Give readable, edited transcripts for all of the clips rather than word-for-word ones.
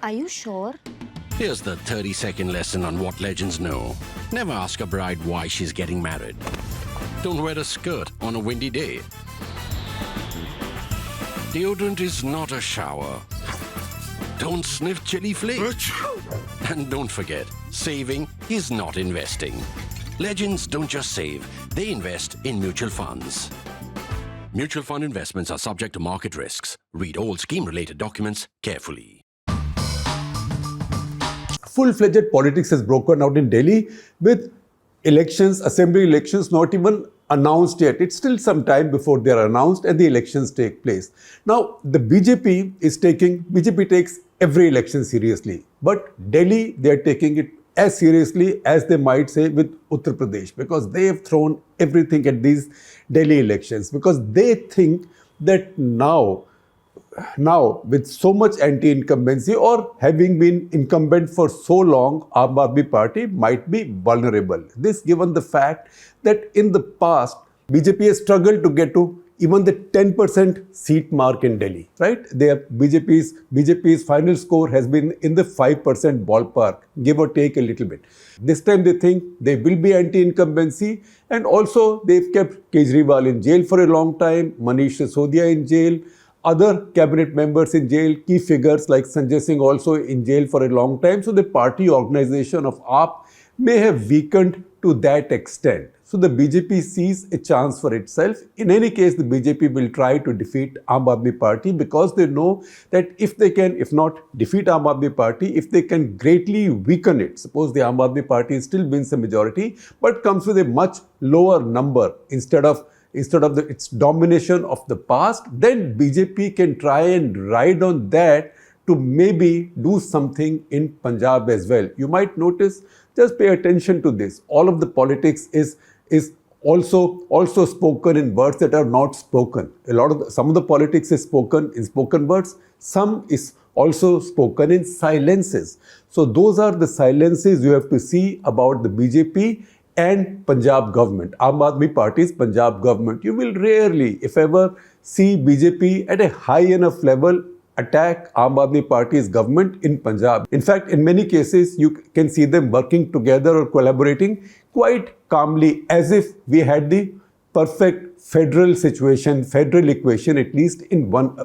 Are you sure? Here's the 30-second lesson on what legends know. Never ask a bride why she's getting married. Don't wear a skirt on a windy day. Deodorant is not a shower. Don't sniff chili flakes. And don't forget, saving is not investing. Legends don't just save, they invest in mutual funds. Mutual fund investments are subject to market risks. Read all scheme-related documents carefully. Full-fledged politics has broken out in Delhi with elections, assembly elections not even announced yet. It's still some time before they are announced and the elections take place. Now, the BJP takes every election seriously. But Delhi, they are taking it as seriously as they might say with Uttar Pradesh, because they have thrown everything at these Delhi elections, because they think that now with so much anti-incumbency or having been incumbent for so long, Aam Aadmi Party might be vulnerable. This given the fact that in the past, BJP has struggled to get to even the 10% seat mark in Delhi, right? BJP's final score has been in the 5% ballpark, give or take a little bit. This time they think they will be anti-incumbency, and also they've kept Kejriwal in jail for a long time, Manish Sisodia in jail, other cabinet members in jail, key figures like Sanjay Singh also in jail for a long time. So the party organization of AAP may have weakened to that extent. So the BJP sees a chance for itself. In any case, the BJP will try to defeat Aam Aadmi Party, because they know that if they can, if not defeat Aam Aadmi Party, if they can greatly weaken it, suppose the Aam Aadmi Party still wins a majority, but comes with a much lower number instead of its domination of the past, then BJP can try and ride on that to maybe do something in Punjab as well. You might notice, just pay attention to this. All of the politics is also spoken in words that are not spoken. Some of the politics is spoken in spoken words. Some is also spoken in silences. So those are the silences you have to see about the BJP and Punjab government, Aam Aadmi Party's Punjab government. You will rarely, if ever, see BJP at a high enough level attack Aam Aadmi Party's government in Punjab. In fact, in many cases, you can see them working together or collaborating quite calmly, as if we had the perfect federal situation, federal equation, at least in one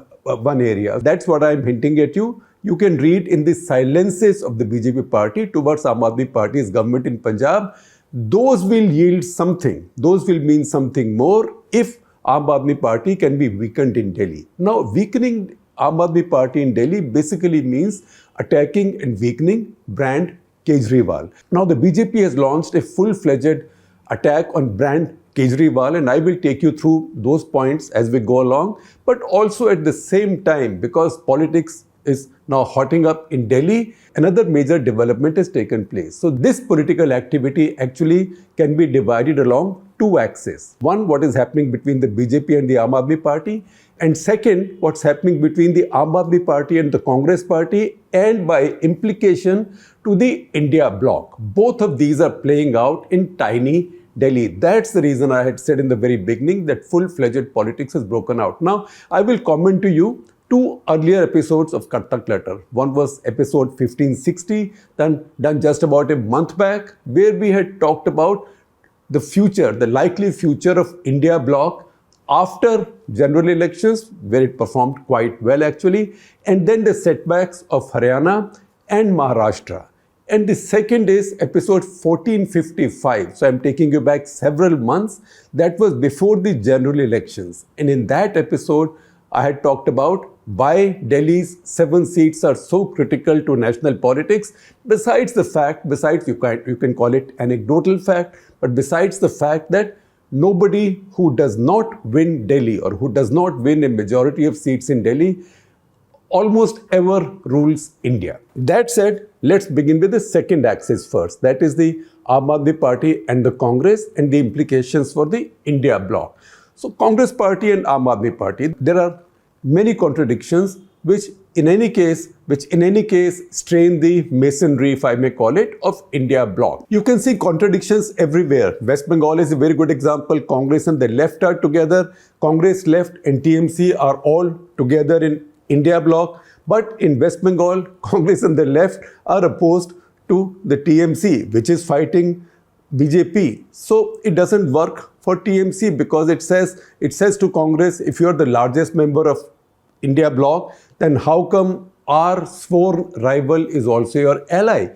area. That's what I'm hinting at you. You can read in the silences of the BJP party towards Aam Aadmi Party's government in Punjab. Those will yield something. Those will mean something more if Aam Aadmi Party can be weakened in Delhi. Now, weakening Aam Aadmi Party in Delhi basically means attacking and weakening Brand Kejriwal. Now, the BJP has launched a full-fledged attack on Brand Kejriwal, and I will take you through those points as we go along. But also at the same time, because politics is now hotting up in Delhi, another major development has taken place. So this political activity actually can be divided along two axes. One, what is happening between the BJP and the Aam Aadmi Party, and second, what's happening between the Aam Aadmi Party and the Congress Party, and by implication to the India bloc. Both of these are playing out in tiny Delhi. That's the reason I had said in the very beginning that full-fledged politics has broken out. Now, I will comment to you two earlier episodes of Karta Clutter. One was episode 1560, done just about a month back, where we had talked about the future, the likely future of India bloc after general elections, where it performed quite well actually, and then the setbacks of Haryana and Maharashtra. And the second is episode 1455. So I'm taking you back several months. That was before the general elections. And in that episode, I had talked about why Delhi's 7 seats are so critical to national politics, besides you can call it anecdotal fact, but besides the fact that nobody who does not win Delhi or who does not win a majority of seats in Delhi almost ever rules India. That said, let's begin with the second axis first. That is the Aam Aadmi Party and the Congress and the implications for the India bloc. So Congress Party and Aam Aadmi Party, there are many contradictions which in any case strain the masonry, if I may call it, of India bloc. You can see contradictions everywhere. West Bengal is a very good example. Congress and the left are together. Congress, left and TMC are all together in India bloc. But in West Bengal, Congress and the left are opposed to the TMC, which is fighting BJP. So it doesn't work for TMC because it says to Congress, if you are the largest member of India bloc, then how come our sworn rival is also your ally?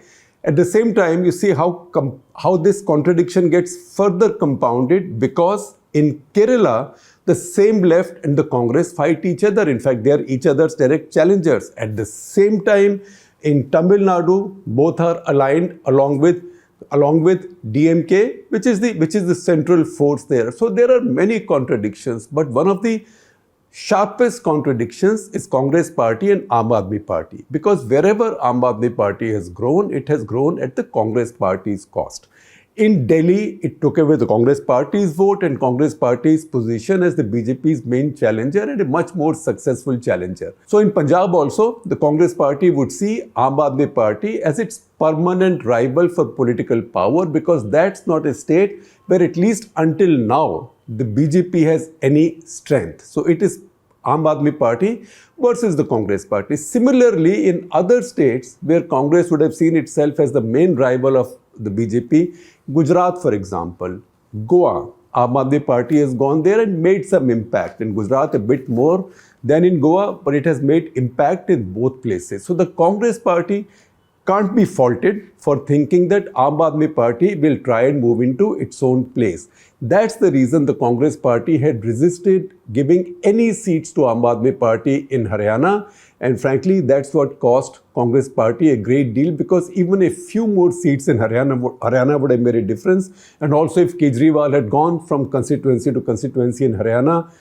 At the same time, you see how this contradiction gets further compounded because in Kerala, the same left and the Congress fight each other. In fact, they are each other's direct challengers. At the same time, in Tamil Nadu, both are aligned along with DMK, which is the central force there. So there are many contradictions, but one of the sharpest contradictions is Congress party and Aam Aadmi party, because wherever Aam Aadmi party has grown, it has grown at the Congress party's cost. In Delhi, it took away the Congress party's vote and Congress party's position as the BJP's main challenger and a much more successful challenger. So in Punjab also, the Congress party would see Aam Aadmi party as its permanent rival for political power, because that's not a state where, at least until now, the BJP has any strength. So it is Aam Aadmi party versus the Congress party. Similarly, in other states where Congress would have seen itself as the main rival of the BJP, Gujarat, for example, Goa, Aam Aadmi party has gone there and made some impact. In Gujarat, a bit more than in Goa, but it has made impact in both places. So the Congress party can't be faulted for thinking that Aam Aadmi party will try and move into its own place. That's the reason the Congress party had resisted giving any seats to Aam Aadmi party in Haryana. And frankly, that's what cost Congress party a great deal, because even a few more seats in Haryana would have made a difference. And also, if Kejriwal had gone from constituency to constituency in Haryana,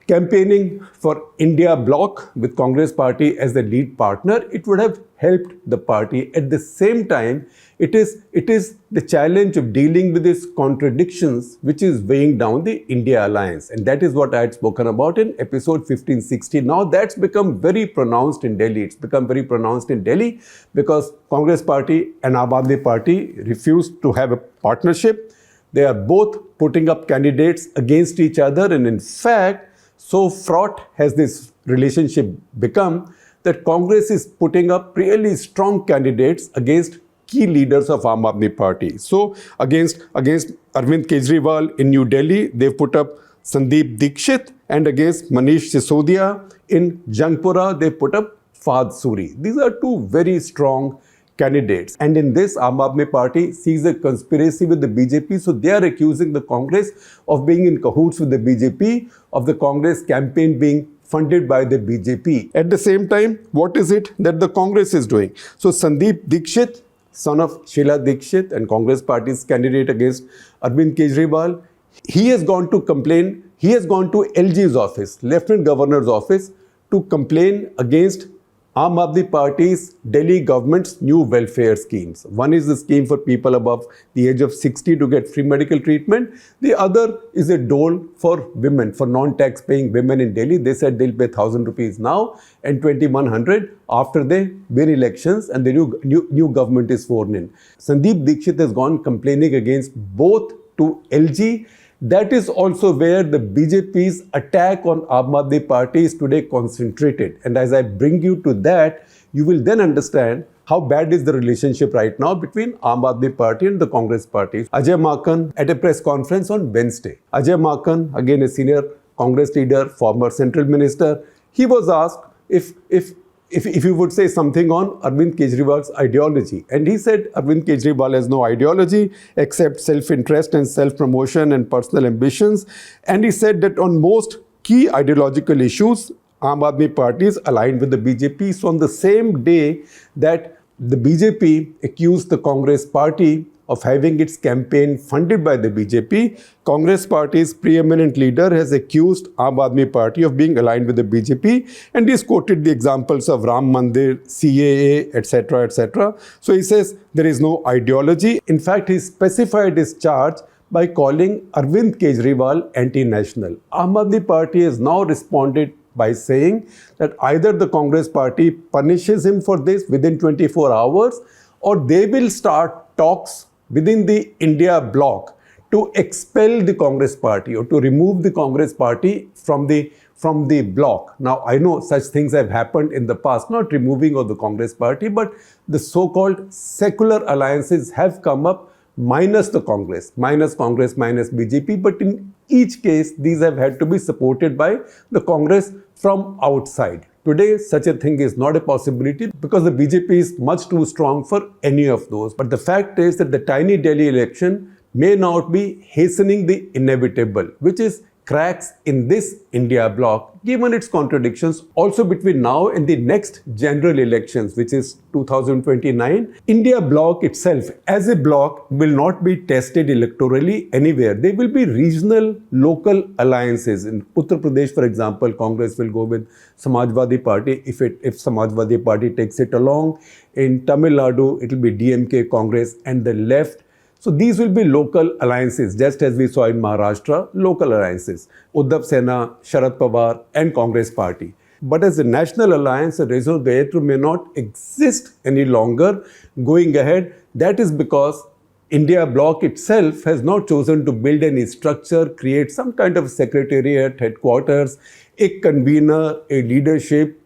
campaigning for India bloc with Congress party as the lead partner, it would have helped the party. At the same time, it is the challenge of dealing with these contradictions which is weighing down the India alliance. And that is what I had spoken about in episode 1560. Now that's become very pronounced in Delhi. It's become very pronounced in Delhi because Congress party and Aam Aadmi party refused to have a partnership. They are both putting up candidates against each other. And in fact, so fraught has this relationship become that Congress is putting up really strong candidates against key leaders of Aam Aadmi party. So against Arvind Kejriwal in New Delhi, they've put up Sandeep Dikshit, and against Manish Sisodia in Jangpura, they put up Fahd Suri. These are two very strong candidates. And in this, Aam Aadmi party sees a conspiracy with the BJP. So they are accusing the Congress of being in cahoots with the BJP, of the Congress campaign being funded by the BJP. At the same time, what is it that the Congress is doing? So Sandeep Dikshit, son of Sheila Dikshit and Congress party's candidate against Arvind Kejriwal, he has gone to complain. He has gone to LG's office, Lieutenant Governor's office, to complain against Aam Aadmi party's Delhi government's new welfare schemes. One is the scheme for people above the age of 60 to get free medical treatment. The other is a dole for women, for non-tax paying women in Delhi. They said they'll pay 1,000 rupees now and 2,100 after they win elections and the new government is sworn in. Sandeep Dikshit has gone complaining against both to LG. That is also where the BJP's attack on Aam Aadmi party is today concentrated. And as I bring you to that, you will then understand how bad is the relationship right now between Aam Aadmi party and the Congress party. Ajay Maken at a press conference on Wednesday. Ajay Maken, again a senior Congress leader, former central minister, he was asked if you would say something on Arvind Kejriwal's ideology. And he said Arvind Kejriwal has no ideology except self-interest and self-promotion and personal ambitions. And he said that on most key ideological issues, Aam Aadmi party is aligned with the BJP. So on the same day that the BJP accused the Congress party of having its campaign funded by the BJP, Congress party's preeminent leader has accused Aam Aadmi party of being aligned with the BJP, and he's quoted the examples of Ram Mandir, CAA, etc., etc. So he says there is no ideology. In fact, he specified his charge by calling Arvind Kejriwal anti-national. Aam Aadmi party has now responded by saying that either the Congress party punishes him for this within 24 hours or they will start talks within the India bloc to expel the Congress party or to remove the Congress party from the from the bloc. Now, I know such things have happened in the past, not removing of the Congress party, but the so-called secular alliances have come up minus the Congress, minus BJP. But in each case, these have had to be supported by the Congress from outside. Today, such a thing is not a possibility because the BJP is much too strong for any of those. But the fact is that the tiny Delhi election may not be hastening the inevitable, which is cracks in this India bloc, given its contradictions also between now and the next general elections, which is 2029. India bloc itself as a bloc will not be tested electorally anywhere. There will be regional, local alliances. In Uttar Pradesh, for example, Congress will go with Samajwadi Party if Samajwadi Party takes it along. In Tamil Nadu, it will be DMK, Congress and the left. So these will be local alliances, just as we saw in Maharashtra, local alliances. Uddhav Sena, Sharad Pawar and Congress party. But as a national alliance, a raison d'etre may not exist any longer going ahead. That is because India bloc itself has not chosen to build any structure, create some kind of secretariat, headquarters, a convener, a leadership,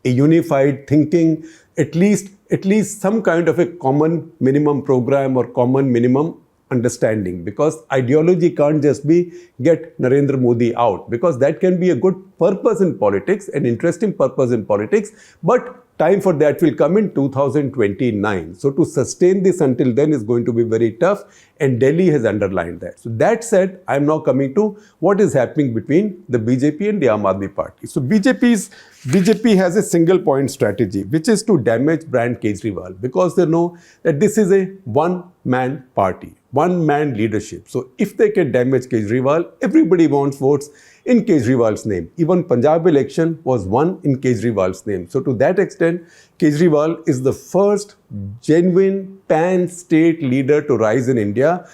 a unified thinking, at least some kind of a common minimum program or common minimum understanding, because ideology can't just be get Narendra Modi out, because that can be a good purpose in politics, an interesting purpose in politics, but time for that will come in 2029. So to sustain this until then is going to be very tough, and Delhi has underlined that. So that said, I am now coming to what is happening between the BJP and the Aam Aadmi Party. So BJP has a single point strategy, which is to damage Brand Kejriwal, because they know that this is a one-man party, one-man leadership. So if they can damage Kejriwal, everybody wants votes in Kejriwal's name. Even Punjab election was won in Kejriwal's name. So to that extent, Kejriwal is the first genuine pan-state leader to rise in India,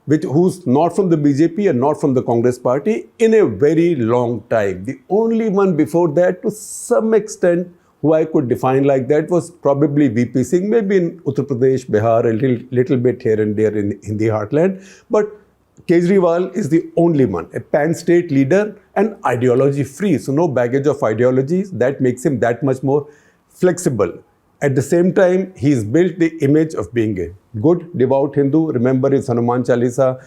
who's not from the BJP and not from the Congress party in a very long time. The only one before that, to some extent, who I could define like that was probably VP Singh, maybe in Uttar Pradesh, Bihar, a little bit here and there in the heartland. But Kejriwal is the only one, a pan-state leader and ideology-free. So no baggage of ideologies. That makes him that much more flexible. At the same time, he's built the image of being a good, devout Hindu. Remember his Hanuman Chalisa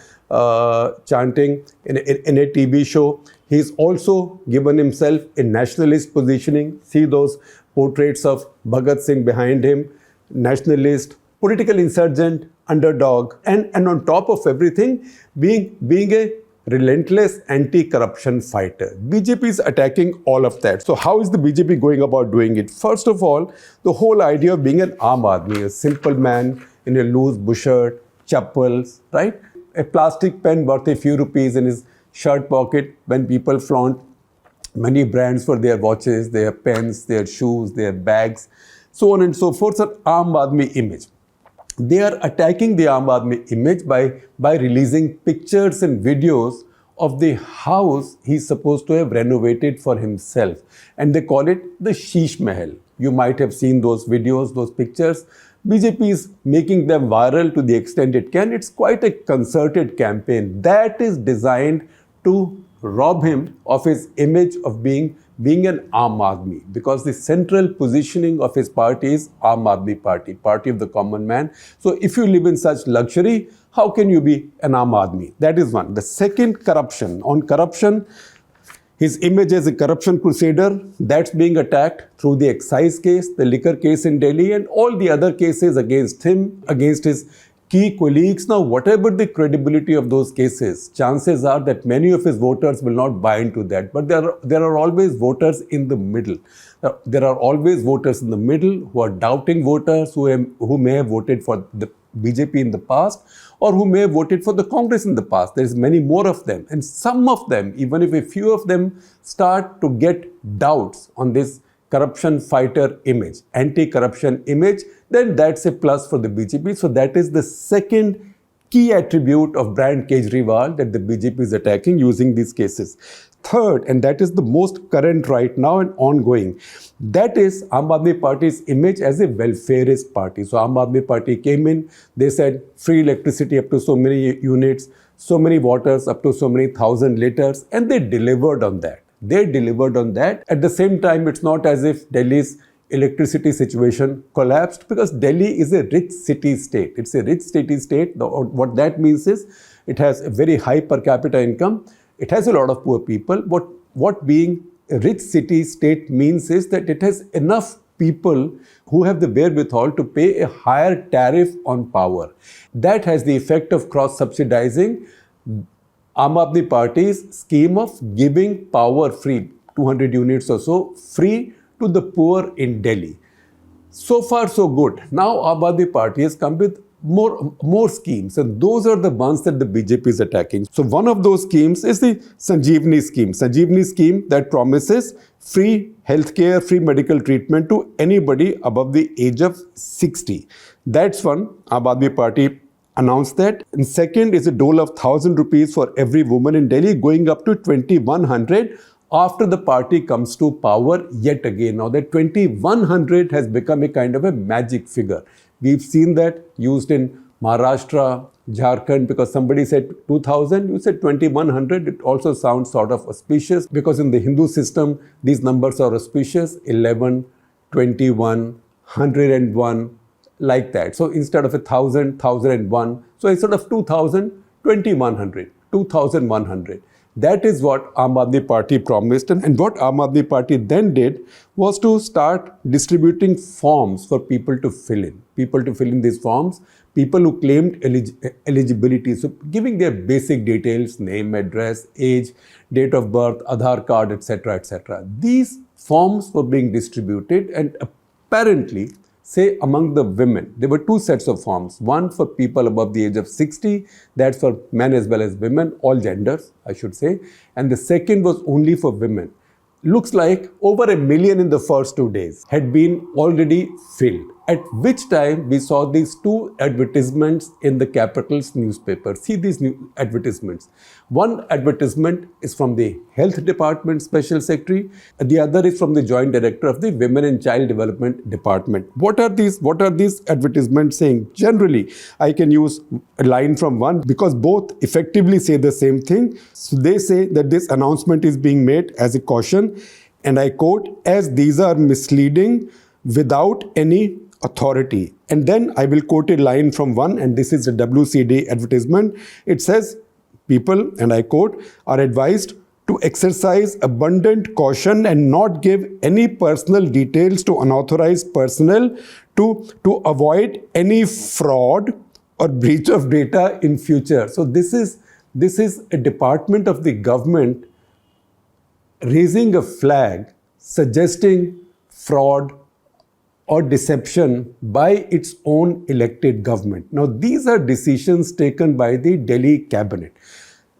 chanting in a TV show. He's also given himself a nationalist positioning. See those portraits of Bhagat Singh behind him, nationalist, political insurgent, underdog, and on top of everything, being a relentless anti-corruption fighter. BJP is attacking all of that. So how is the BJP going about doing it? First of all, the whole idea of being an Aam Aadmi, a simple man in a loose bushert, chappals, right? A plastic pen worth a few rupees in his shirt pocket when people flaunt many brands for their watches, their pens, their shoes, their bags, so on and so forth, an Aam Aadmi image. They are attacking the Aam Aadmi image by releasing pictures and videos of the house he's supposed to have renovated for himself. And they call it the Sheesh Mahal. You might have seen those videos, those pictures. BJP is making them viral to the extent it can. It's quite a concerted campaign that is designed to rob him of his image of being an Aam Aadmi, because the central positioning of his party is Aam Aadmi Party, party of the common man. So if you live in such luxury, how can you be an Aam Aadmi? That is one. The second, corruption. On corruption, his image as a corruption crusader, that's being attacked through the excise case, the liquor case in Delhi, and all the other cases against him, against his key colleagues. Now, whatever the credibility of those cases, chances are that many of his voters will not buy into that. But there are always voters in the middle. There are always voters in the middle who are doubting voters, who may have voted for the BJP in the past, or who may have voted for the Congress in the past. There's many more of them. And some of them, even if a few of them start to get doubts on this corruption fighter image, anti-corruption image, then that's a plus for the BJP. So that is the second key attribute of Brand Kejriwal that the BJP is attacking using these cases. Third, and that is the most current right now and ongoing, that is Aam Aadmi Party's image as a welfareist party. So Aam Aadmi Party came in, they said free electricity up to so many units, so many waters up to so many thousand liters, and they delivered on that. They delivered on that. At the same time, it's not as if Delhi's electricity situation collapsed, because Delhi is a rich city state. It's a rich city state. What that means is it has a very high per capita income. It has a lot of poor people. What being a rich city state means is that it has enough people who have the wherewithal to pay a higher tariff on power. That has the effect of cross-subsidizing Aam Aadmi Party's scheme of giving power free, 200 units or so, free to the poor in Delhi. So far, so good. Now, Aam Aadmi Party has come with more schemes, and those are the ones that the BJP is attacking. So one of those schemes is the Sanjeevani scheme. Sanjeevani scheme that promises free healthcare, free medical treatment to anybody above the age of 60. That's one. Aam Aadmi Party announced that. And second is a dole of 1,000 rupees for every woman in Delhi, going up to 2,100 after the party comes to power yet again. Now that 2,100 has become a kind of a magic figure. We've seen that used in Maharashtra, Jharkhand, because somebody said 2,000, you said 2,100. It also sounds sort of auspicious, because in the Hindu system, these numbers are auspicious: 11, 21, 101, like that. So instead of 1,000, 1,001, so instead of 2,000, 2,100, 2,100. That is what Aam Aadmi Party promised. And what Aam Aadmi Party then did was to start distributing forms for people to fill in. People to fill in these forms, people who claimed eligibility. So giving their basic details, name, address, age, date of birth, Aadhaar card, etc., etc. These forms were being distributed, and apparently, say among the women, there were two sets of forms. One for people above the age of 60, that's for men as well as women, all genders, I should say. And the second was only for women. Looks like over 1 million in the first 2 days had been already filled. At which time we saw these two advertisements in the capital's newspaper. See these new advertisements. One advertisement is from the Health Department Special Secretary. The other is from the Joint Director of the Women and Child Development Department. What are these advertisements saying? Generally, I can use a line from one because both effectively say the same thing. So they say that this announcement is being made as a caution, and I quote, "as these are misleading without any authority." And then I will quote a line from one, and this is the WCD advertisement. It says, people, and I quote, "are advised to exercise abundant caution and not give any personal details to unauthorized personnel to avoid any fraud or breach of data in future." So this is a department of the government raising a flag suggesting fraud or deception by its own elected government. Now, these are decisions taken by the Delhi cabinet.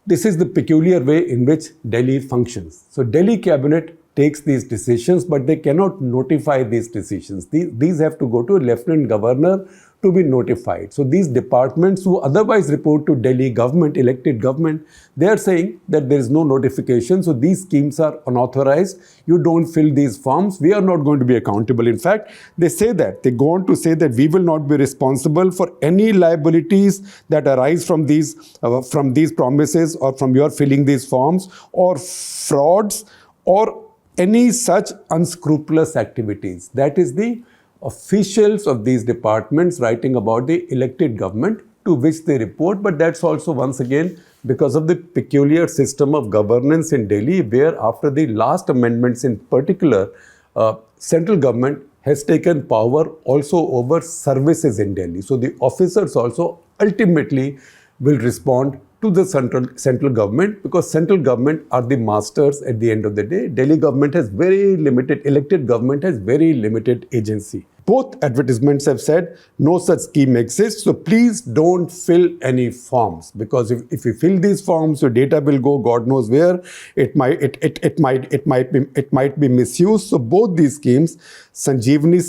This is the peculiar way in which Delhi functions. So, Delhi cabinet takes these decisions, but they cannot notify these decisions. These have to go to a lieutenant governor to be notified. So these departments who otherwise report to Delhi government, elected government, they are saying that there is no notification. So these schemes are unauthorized. You don't fill these forms. We are not going to be accountable. In fact, they say that. They go on to say that we will not be responsible for any liabilities that arise from these promises or from your filling these forms or frauds or any such unscrupulous activities. That is the officials of these departments writing about the elected government to which they report. But that's also once again because of the peculiar system of governance in Delhi, where after the last amendments in particular, central government has taken power also over services in Delhi. So the officers also ultimately will respond to the central government, because central government are the masters at the end of the day. Delhi government has very limited, elected government has very limited agency. Both advertisements have said no such scheme exists, so please don't fill any forms, because if you fill these forms, your data will go God knows where. It might be misused. So both these schemes, Sanjeevani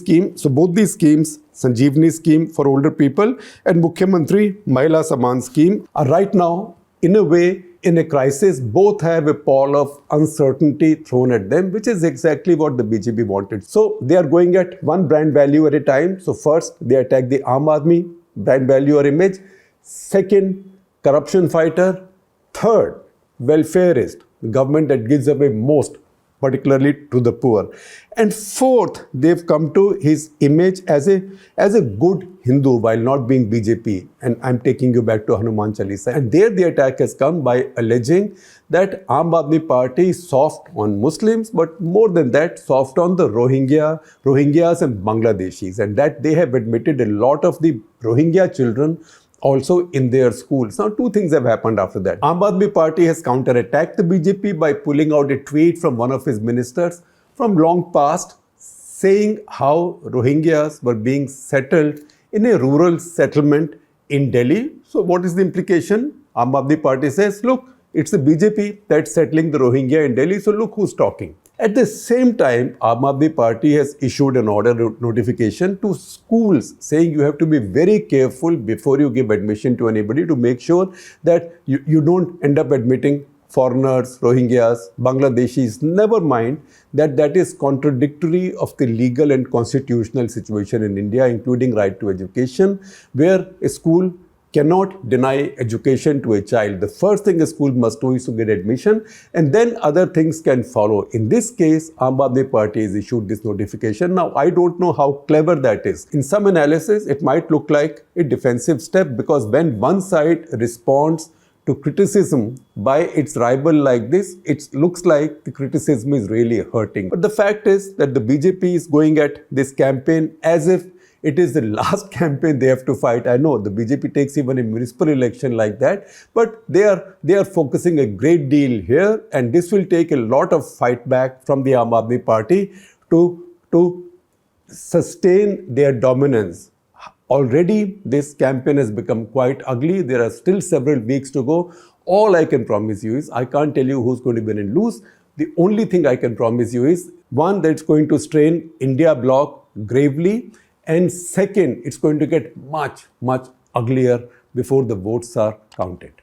scheme for older people and Mukhyamantri Mahila Saman scheme are right now in a way in a crisis. Both have a pall of uncertainty thrown at them, which is exactly what the BJP wanted. So they are going at one brand value at a time. So first they attack the Aam Aadmi brand value or image. Second, corruption fighter. Third, welfareist. the government that gives away most, particularly to the poor. And fourth, they've come to his image as a good Hindu while not being BJP. And I'm taking you back to Hanuman Chalisa. And there the attack has come by alleging that Aam Aadmi Party is soft on Muslims, but more than that, soft on the Rohingyas and Bangladeshis. And that they have admitted a lot of the Rohingya children also in their schools. Now, two things have happened after that. Aam Aadmi Party has counterattacked the BJP by pulling out a tweet from one of his ministers from long past saying how Rohingyas were being settled in a rural settlement in Delhi. So what is the implication? Aam Aadmi Party says, look, it's the BJP that's settling the Rohingya in Delhi, so look who's talking. At the same time, Aam Aadmi Party has issued an order notification to schools saying you have to be very careful before you give admission to anybody to make sure that you don't end up admitting foreigners, Rohingyas, Bangladeshis. Never mind that is contradictory of the legal and constitutional situation in India, including right to education, where a school cannot deny education to a child. The first thing a school must do is to get admission, and then other things can follow. In this case, Aam Aadmi Party has issued this notification. Now, I don't know how clever that is. In some analysis, it might look like a defensive step, because when one side responds to criticism by its rival like this, it looks like the criticism is really hurting. But the fact is that the BJP is going at this campaign as if it is the last campaign they have to fight. I know the BJP takes even a municipal election like that, but they are focusing a great deal here, and this will take a lot of fight back from the Aam Aadmi Party to sustain their dominance. Already this campaign has become quite ugly. There are still several weeks to go. All I can promise you is I can't tell you who's going to win and lose. The only thing I can promise you is, one, that it's going to strain India bloc gravely. And second, it's going to get much, much uglier before the votes are counted.